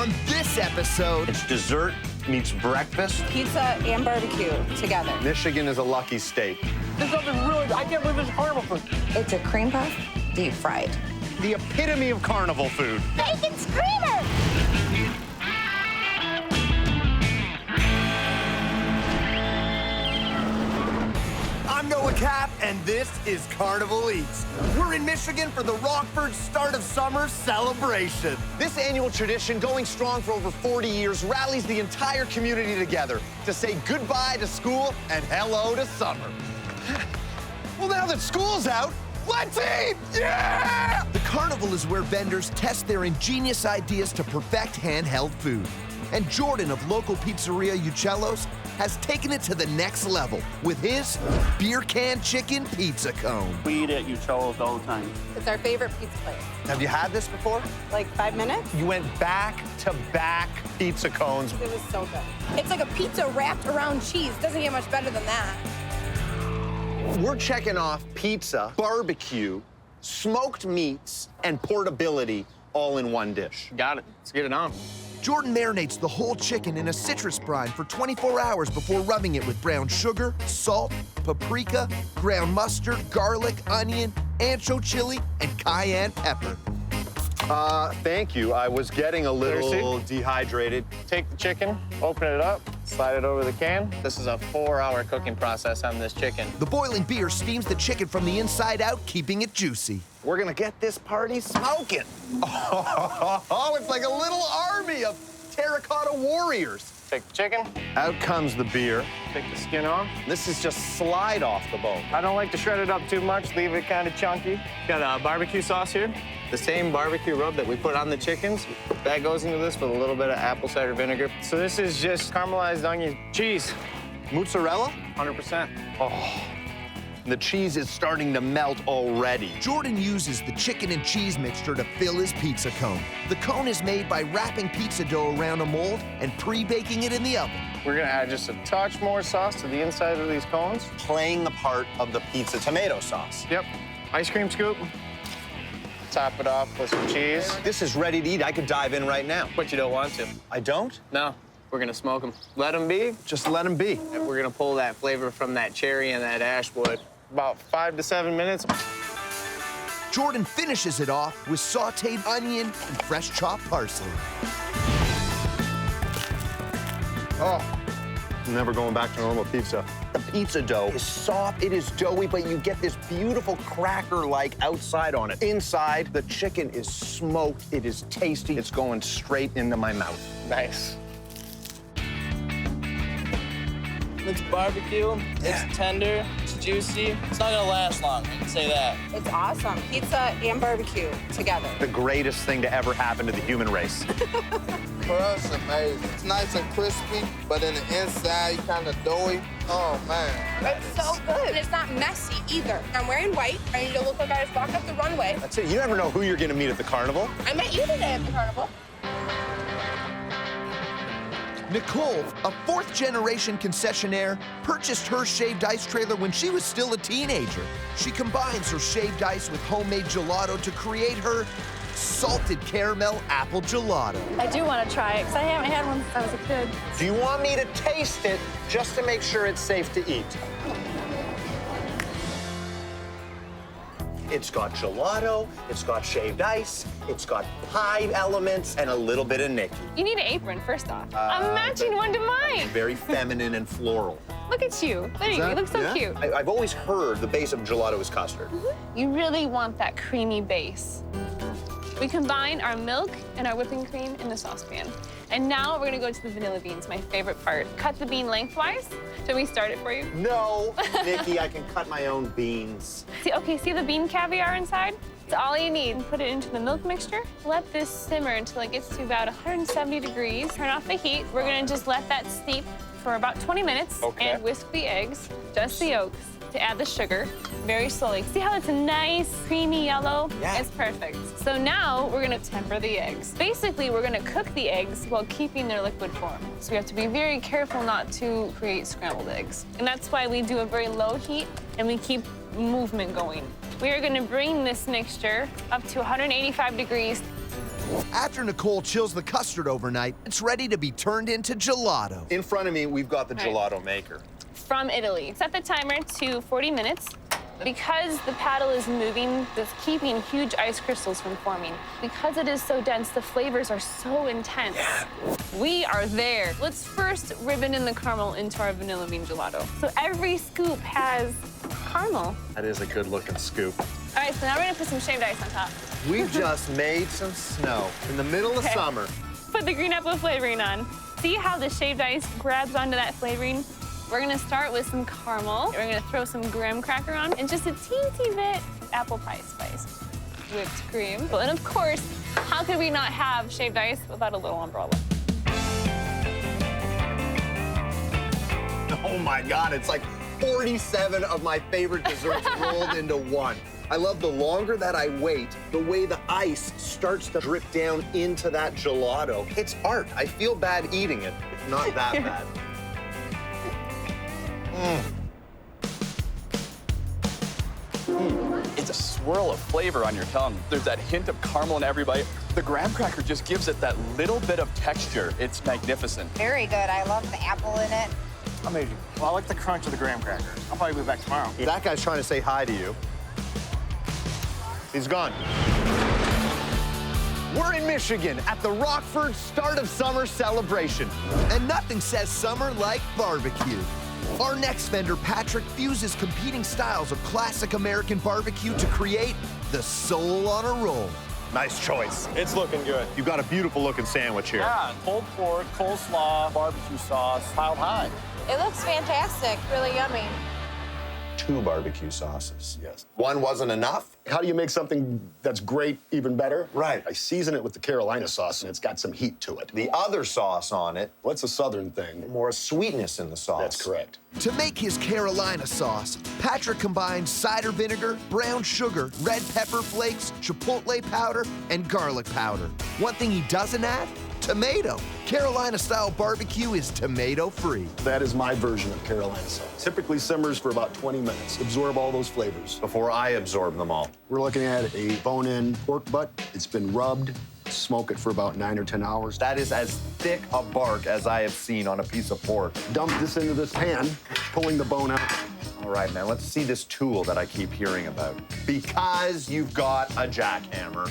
On this episode, It's dessert meets breakfast. Pizza and barbecue together. Michigan is a lucky state. This stuff is really, I can't believe it's carnival food. It's a cream puff, deep fried. The epitome of carnival food. Bacon screamer! I'm Noah Cappe, and this is Carnival Eats. We're in Michigan for the Rockford Start of Summer celebration. This annual tradition, going strong for over 40 years, rallies the entire community together to say goodbye to school and hello to summer. Well, now that school's out, let's eat! Yeah! The carnival is where vendors test their ingenious ideas to perfect handheld food. And Jordan of local pizzeria Uccello's has taken it to the next level with his beer can chicken pizza cone. We eat at Uccello's all the time. It's our favorite pizza place. Have you had this before? Like 5 minutes? You went back to back pizza cones. It was so good. It's like a pizza wrapped around cheese. Doesn't get much better than that. We're checking off pizza, barbecue, smoked meats, and portability all in one dish. Got it. Let's get it on. Jordan marinates the whole chicken in a citrus brine for 24 hours before rubbing it with brown sugar, salt, paprika, ground mustard, garlic, onion, ancho chili, and cayenne pepper. Thank you. I was getting a little dehydrated. Take the chicken, open it up, slide it over the can. This is a 4-hour cooking process on this chicken. The boiling beer steams the chicken from the inside out, keeping it juicy. We're gonna get this party smoking. Oh, it's like a little army of terracotta warriors. Take the chicken, Out comes the beer. take the skin off. This is just slide off the bone. I don't like to shred it up too much, leave it kind of chunky. Got barbecue sauce here. The same barbecue rub that we put on the chickens, that goes into this with a little bit of apple cider vinegar. So this is just caramelized onion, cheese, Mozzarella? 100%. Oh, the cheese is starting to melt already. Jordan uses the chicken and cheese mixture to fill his pizza cone. The cone is made by wrapping pizza dough around a mold and pre-baking it in the oven. We're gonna add just a touch more sauce to the inside of these cones. Playing the part of the pizza tomato sauce. Yep, ice cream scoop. Top it off with some cheese. This is ready to eat. I could dive in right now. But you don't want to. I don't? No, we're gonna smoke them. Let them be. Just let them be. And we're gonna pull that flavor from that cherry and that ash wood. About 5 to 7 minutes. Jordan finishes it off with sauteed onion and fresh chopped parsley. Oh, I'm never going back to normal pizza. The pizza dough is soft, it is doughy, but you get this beautiful cracker-like outside on it. Inside, the chicken is smoked, it is tasty, it's going straight into my mouth. Nice. It's barbecue, it's tender, it's juicy. It's not gonna last long, I can say that. It's awesome. Pizza and barbecue together. The greatest thing to ever happen to the human race. For us, it's amazing. It's nice and crispy, but in the inside, kind of doughy. Oh, man. It's so good. And it's not messy either. I'm wearing white. I need to look like I just walked up the runway. That's it. You never know who you're gonna meet at the carnival. I met you today at the carnival. Nicole, a fourth-generation concessionaire, purchased her shaved ice trailer when she was still a teenager. She combines her shaved ice with homemade gelato to create her salted caramel apple gelato. I do want to try it because I haven't had one since I was a kid. Do you want me to taste it just to make sure it's safe to eat? It's got gelato, it's got shaved ice, it's got pie elements, and a little bit of Nikki. You need an apron, first off. I'm matching one to mine. Very feminine and floral. Look at you. There you go. You look so cute. I've always heard the base of gelato is custard. You really want that creamy base. We combine our milk and our whipping cream in the saucepan. And now we're gonna go to the vanilla beans, my favorite part. Cut the bean lengthwise. Shall we start it for you? No, Nikki, I can cut my own beans. See the bean caviar inside? It's all you need. Put it into the milk mixture. Let this simmer until it gets to about 170 degrees. Turn off the heat. We're gonna just let that steep for about 20 minutes and whisk the eggs, just the yolks, to add the sugar very slowly. See how it's a nice creamy yellow? Yeah. It's perfect. So now we're gonna temper the eggs. Basically, we're gonna cook the eggs while keeping their liquid form. So we have to be very careful not to create scrambled eggs. And that's why we do a very low heat and we keep movement going. We are gonna bring this mixture up to 185 degrees. After Nicole chills the custard overnight, it's ready to be turned into gelato. In front of me, we've got the Right. gelato maker. From Italy. Set the timer to 40 minutes. Because the paddle is moving, it's keeping huge ice crystals from forming. Because it is so dense, the flavors are so intense. We are there. Let's first ribbon in the caramel into our vanilla bean gelato. So every scoop has caramel. That is a good-looking scoop. All right, so now we're gonna put some shaved ice on top. We just made some snow in the middle of Okay. summer. Put the green apple flavoring on. See how the shaved ice grabs onto that flavoring? We're gonna start with some caramel. We're gonna throw some graham cracker on and just a teensy bit of apple pie spice. Whipped cream. And of course, how could we not have shaved ice without a little umbrella? Oh my God, it's like 47 of my favorite desserts rolled into one. I love the longer that I wait, the way the ice starts to drip down into that gelato. It's art. I feel bad eating it. It's not that bad. It's a swirl of flavor on your tongue. There's that hint of caramel in every bite. The graham cracker just gives it that little bit of texture. It's magnificent. Very good. I love the apple in it. Amazing. Well, I like the crunch of the graham cracker. I'll probably be back tomorrow. That guy's trying to say hi to you. He's gone. We're in Michigan at the Rockford Start of Summer celebration. And nothing says summer like barbecue. Our next vendor, Patrick, fuses competing styles of classic American barbecue to create the soul on a roll. Nice choice. It's looking good. You've got a beautiful looking sandwich here. Yeah, pulled pork, coleslaw, barbecue sauce, piled high. It looks fantastic. Really yummy. 2 barbecue sauces. Yes. One wasn't enough? How do you make something that's great even better? Right. I season it with the Carolina sauce, and it's got some heat to it. The other sauce on it, What's a southern thing? more sweetness in the sauce. That's correct. To make his Carolina sauce, Patrick combines cider vinegar, brown sugar, red pepper flakes, chipotle powder, and garlic powder. One thing he doesn't add? Tomato. Carolina-style barbecue is tomato-free. That is my version of Carolina sauce. Typically simmers for about 20 minutes. Absorb all those flavors. Before I absorb them all. We're looking at a bone-in pork butt. It's been rubbed. Smoke it for about 9 or 10 hours. That is as thick a bark as I have seen on a piece of pork. Dump this into this pan, pulling the bone out. All right, man, let's see this tool that I keep hearing about. Because you've got a jackhammer.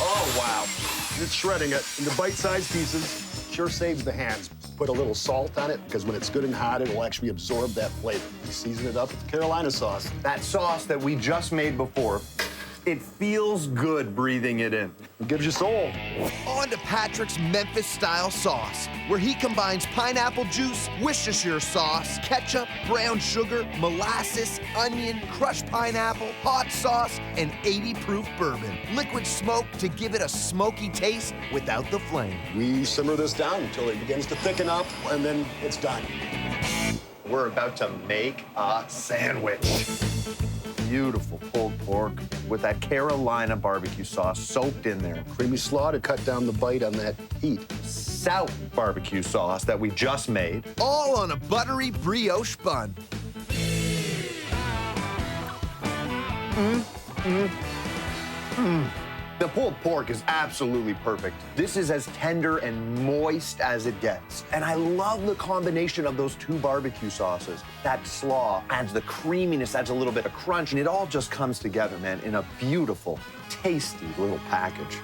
Oh, wow. It's shredding it into bite-sized pieces. Sure saves the hands. Put a little salt on it, because when it's good and hot, it'll actually absorb that flavor. You season it up with Carolina sauce. That sauce that we just made before, it feels good breathing it in. It gives you soul. On to Patrick's Memphis-style sauce, where he combines pineapple juice, Worcestershire sauce, ketchup, brown sugar, molasses, onion, crushed pineapple, hot sauce, and 80-proof bourbon. Liquid smoke to give it a smoky taste without the flame. We simmer this down until it begins to thicken up, and then it's done. We're about to make a sandwich. Beautiful pulled pork with that Carolina barbecue sauce soaked in there. Creamy slaw to cut down the bite on that heat. Stout barbecue sauce that we just made. All on a buttery brioche bun. The pulled pork is absolutely perfect. This is as tender and moist as it gets. And I love the combination of those 2 barbecue sauces. That slaw adds the creaminess, adds a little bit of crunch, and it all just comes together, man, in a beautiful, tasty little package.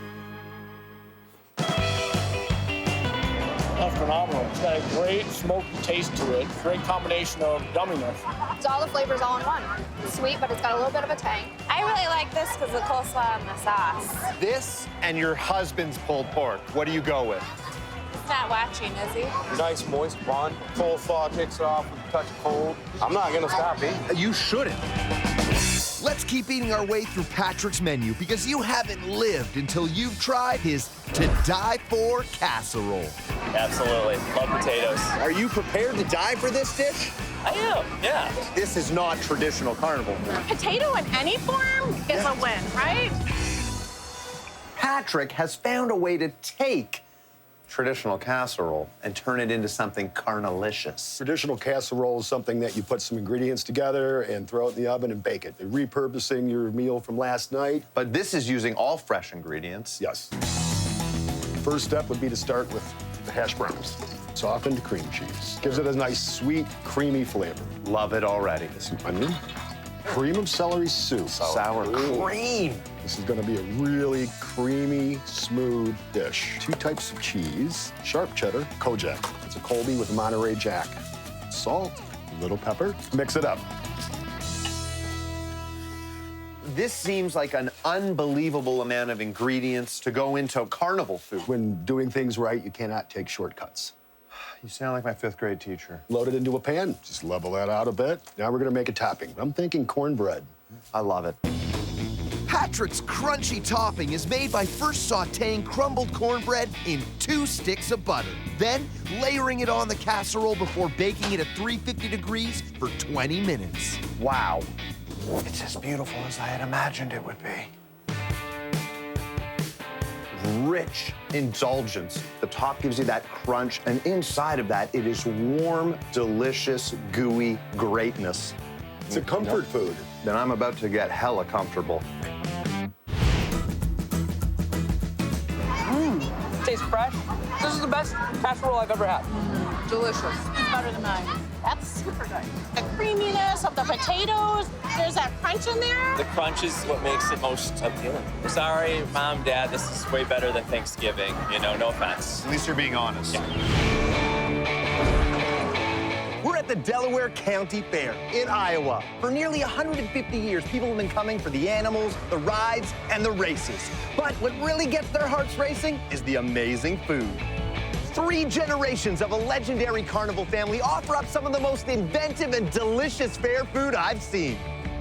That's phenomenal. It's got a great smoky taste to it. Great combination of yumminess. It's all the flavors all in one. It's sweet, but it's got a little bit of a tang. I really like this because of the coleslaw and the sauce. This and your husband's pulled pork. What do you go with? He's not watching, is he? Nice moist bun. Coleslaw takes it off with a touch of cold. I'm not gonna stop eating. You shouldn't. Let's keep eating our way through Patrick's menu because you haven't lived until you've tried his to die for casserole. Absolutely. Love potatoes. Are you prepared to die for this dish? I am, yeah. This is not traditional carnival. Potato in any form is a win, right? Patrick has found a way to take traditional casserole and turn it into something carnalicious. Traditional casserole is something that you put some ingredients together and throw it in the oven and bake it. You're repurposing your meal from last night. But this is using all fresh ingredients. Yes. First step would be to start with the hash browns. Softened cream cheese. Gives it a nice, sweet, creamy flavor. Love it already. Some onion. Cream of celery soup. Sour cream. This is gonna be a really creamy, smooth dish. 2 types of cheese, sharp cheddar, Kojak. It's a Colby with Monterey Jack. Salt, little pepper. Mix it up. This seems like an unbelievable amount of ingredients to go into carnival food. When doing things right, you cannot take shortcuts. You sound like my 5th grade teacher. Load it into a pan, just level that out a bit. Now we're gonna make a topping. I'm thinking cornbread. I love it. Patrick's crunchy topping is made by first sautéing crumbled cornbread in 2 sticks of butter, then layering it on the casserole before baking it at 350 degrees for 20 minutes. Wow. It's as beautiful as I had imagined it would be. Rich indulgence. The top gives you that crunch, and inside of that, it is warm, delicious, gooey greatness. It's a comfort food. Then I'm about to get hella comfortable. Tastes fresh. This is the best casserole I've ever had. Delicious. It's better than mine. That's super good. The creaminess of the potatoes, there's that crunch in there. The crunch is what makes it most appealing. Sorry, Mom, Dad, this is way better than Thanksgiving. You know, no offense. At least you're being honest. Yeah. We're at the Delaware County Fair in Iowa. For nearly 150 years, people have been coming for the animals, the rides, and the races. But what really gets their hearts racing is the amazing food. 3 generations of a legendary carnival family offer up some of the most inventive and delicious fair food I've seen.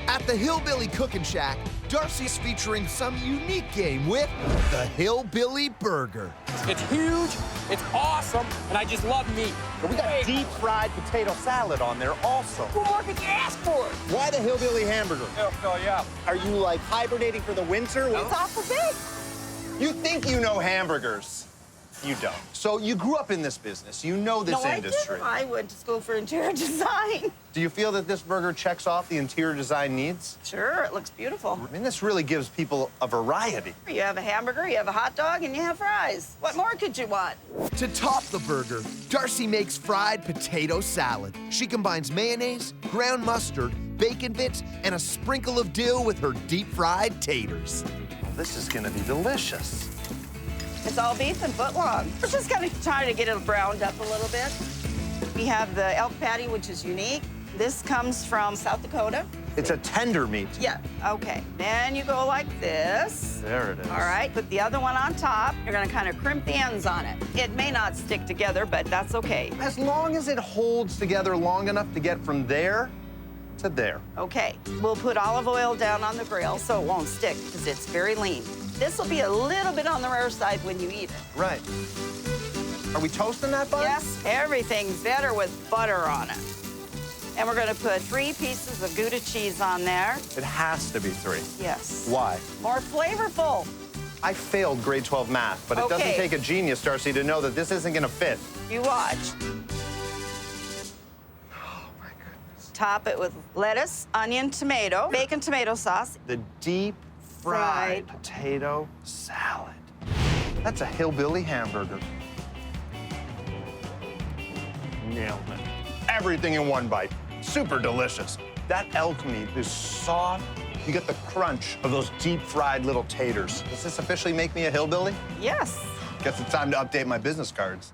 At the Hillbilly Cooking Shack, Darcy's featuring some unique game with the Hillbilly Burger. It's huge, it's awesome, and I just love meat. We got deep fried potato salad on there also. What more could you ask for? Why the Hillbilly hamburger? It'll fill you up. Are you like hibernating for the winter? It's awful big. You think you know hamburgers. You don't. So you grew up in this business. You know this industry. I went to school for interior design. Do you feel that this burger checks off the interior design needs? Sure, it looks beautiful. I mean, this really gives people a variety. You have a hamburger, you have a hot dog, and you have fries. What more could you want? To top the burger, Darcy makes fried potato salad. She combines mayonnaise, ground mustard, bacon bits, and a sprinkle of dill with her deep-fried taters. Well, this is gonna be delicious. It's all beef and foot long. We're just gonna try to get it browned up a little bit. We have the elk patty, which is unique. This comes from South Dakota. It's a tender meat. Yeah, okay. Then you go like this. There it is. All right, put the other one on top. You're gonna kind of crimp the ends on it. It may not stick together, but that's okay. As long as it holds together long enough to get from there to there. Okay, we'll put olive oil down on the grill so it won't stick because it's very lean. This will be a little bit on the rare side when you eat it. Right. Are we toasting that bun? Yes, everything's better with butter on it. And we're gonna put 3 pieces of Gouda cheese on there. It has to be 3. Yes. Why? More flavorful. I failed grade 12 math, but it doesn't Okay. take a genius, Darcy, to know that this isn't gonna fit. You watch. Oh, my goodness. Top it with lettuce, onion, tomato, bacon tomato sauce. The deep fried potato salad. That's a Hillbilly hamburger. Nailed it. Everything in one bite. Super delicious. That elk meat is soft. You get the crunch of those deep fried little taters. Does this officially make me a hillbilly? Yes. Guess it's time to update my business cards.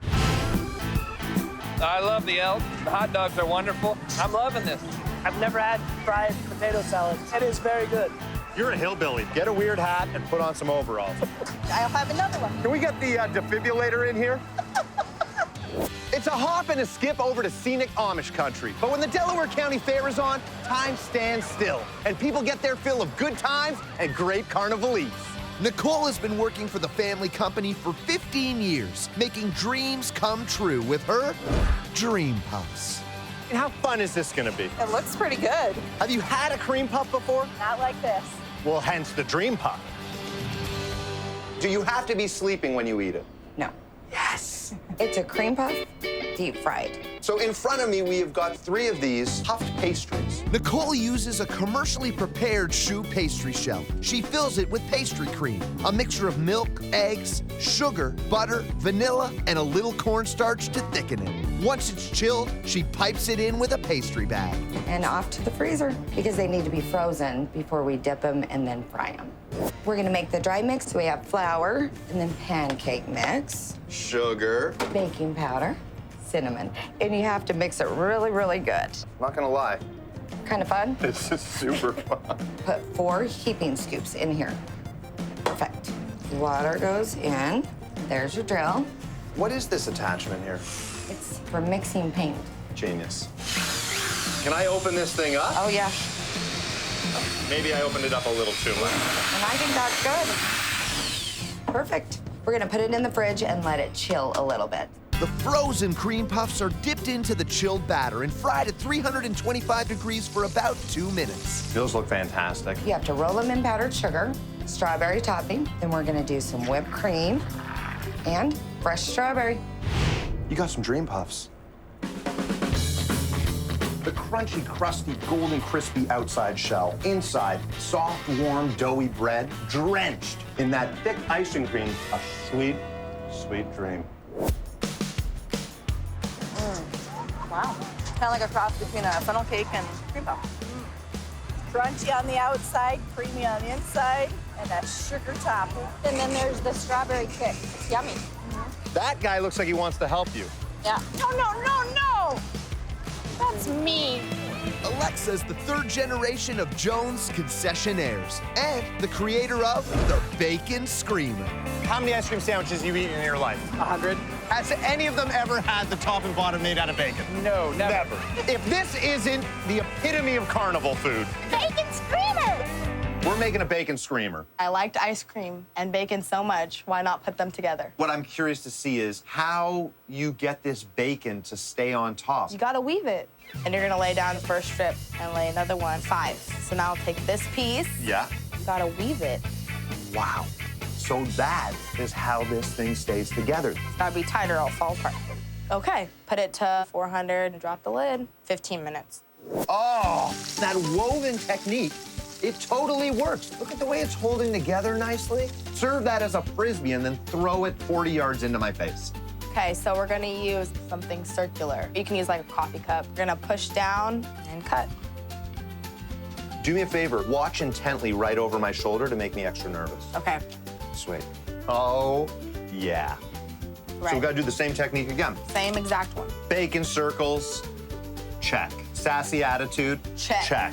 I love the elk. The hot dogs are wonderful. I'm loving this. I've never had fried potato salad. It is very good. You're a hillbilly. Get a weird hat and put on some overalls. I'll have another one. Can we get the defibrillator in here? It's a hop and a skip over to scenic Amish country. But when the Delaware County Fair is on, time stands still. And people get their fill of good times and great Carnival Eats. Nicole has been working for the family company for 15 years, making dreams come true with her Dream Puffs. And how fun is this gonna be? It looks pretty good. Have you had a cream puff before? Not like this. Well, hence the Dream Puff. Do you have to be sleeping when you eat it? No. Yes! Yes! It's a cream puff, deep fried. So in front of me, we have got 3 of these puffed pastries. Nicole uses a commercially prepared choux pastry shell. She fills it with pastry cream, a mixture of milk, eggs, sugar, butter, vanilla, and a little cornstarch to thicken it. Once it's chilled, she pipes it in with a pastry bag. And off to the freezer because they need to be frozen before we dip them and then fry them. We're gonna make the dry mix. So we have flour and then pancake mix, Sugar. baking powder, cinnamon. And you have to mix it really, really good. Not gonna lie, Kind of fun. this is super fun. Put 4 heaping scoops in here. Perfect. Water goes in. There's your drill. What is this attachment here? It's for mixing paint. Genius. Can I open this thing up? Oh, yeah. Maybe I opened it up a little too much. And I think that's good. Perfect. We're gonna put it in the fridge and let it chill a little bit. The frozen cream puffs are dipped into the chilled batter and fried at 325 degrees for about 2 minutes. Those look fantastic. You have to roll them in powdered sugar, strawberry topping, then we're gonna do some whipped cream and fresh strawberry. You got some dream puffs. The crunchy, crusty, golden, crispy outside shell. Inside, soft, warm, doughy bread, drenched in that thick icing cream. A sweet, sweet dream. Wow. Kind of like a cross between a funnel cake and cream puff. Crunchy on the outside, creamy on the inside, and that sugar topping. And then there's the strawberry kick. It's yummy. That guy looks like he wants to help you. Yeah. No, no, no, no! That's me. Alexa is the 3rd generation of Jones concessionaires and the creator of the Bacon Screamer. How many ice cream sandwiches have you eaten in your life? 100? Has any of them ever had the top and bottom made out of bacon? No, never. If this isn't the epitome of carnival food, Bacon Screamer! We're making a bacon screamer. I liked ice cream and bacon so much, why not put them together? What I'm curious to see is how you get this bacon to stay on top. You gotta weave it. And you're gonna lay down the first strip and lay another one, 5. So now take this piece, Yeah. you gotta weave it. Wow. So that is how this thing stays together. It's gotta be tighter or it'll fall apart. Okay, put it to 400 and drop the lid, 15 minutes. Oh, that woven technique, it totally works. Look at the way it's holding together nicely. Serve that as a Frisbee and then throw it 40 yards into my face. Okay, so we're gonna use something circular. You can use like a coffee cup. We're gonna push down and cut. Do me a favor, watch intently right over my shoulder to make me extra nervous. Okay. Sweet. Oh, yeah. Right. So we gotta do the same technique again. Same exact one. Bacon circles, check. Sassy attitude, Check. check.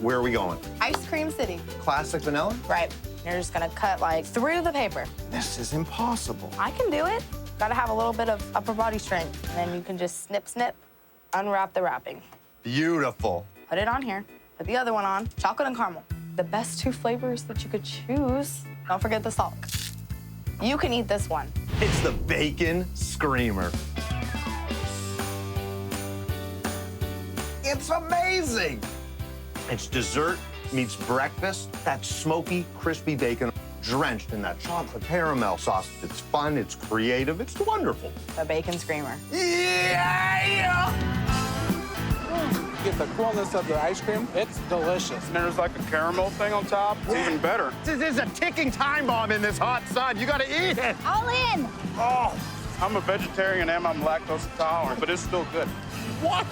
Where are we going? Ice cream city. Classic vanilla? Right. You're just gonna cut like through the paper. This is impossible. I can do it. Gotta have a little bit of upper body strength. And then you can just snip, snip, unwrap the wrapping. Beautiful. Put it on here. Put the other one on. Chocolate and caramel. The best 2 flavors that you could choose. Don't forget the salt. You can eat this one. It's the Bacon Screamer. It's amazing. It's dessert meets breakfast. That smoky, crispy bacon drenched in that chocolate caramel sauce. It's fun, it's creative, it's wonderful. The bacon screamer. Yeah! Get the coolness of the ice cream. It's delicious. And there's like a caramel thing on top. It's even better. this is a ticking time bomb in this hot sun. You gotta eat it. All in. Oh, I'm a vegetarian and I'm lactose intolerant, but it's still good. What?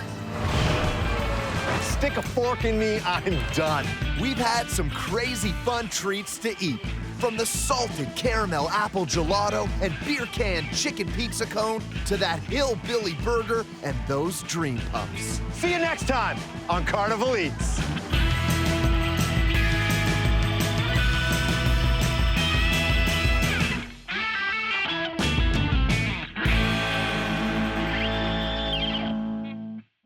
Stick a fork in me, I'm done. We've had some crazy fun treats to eat. From the salted caramel apple gelato and beer can chicken pizza cone to that Hillbilly burger and those dream puffs. See you next time on Carnival Eats.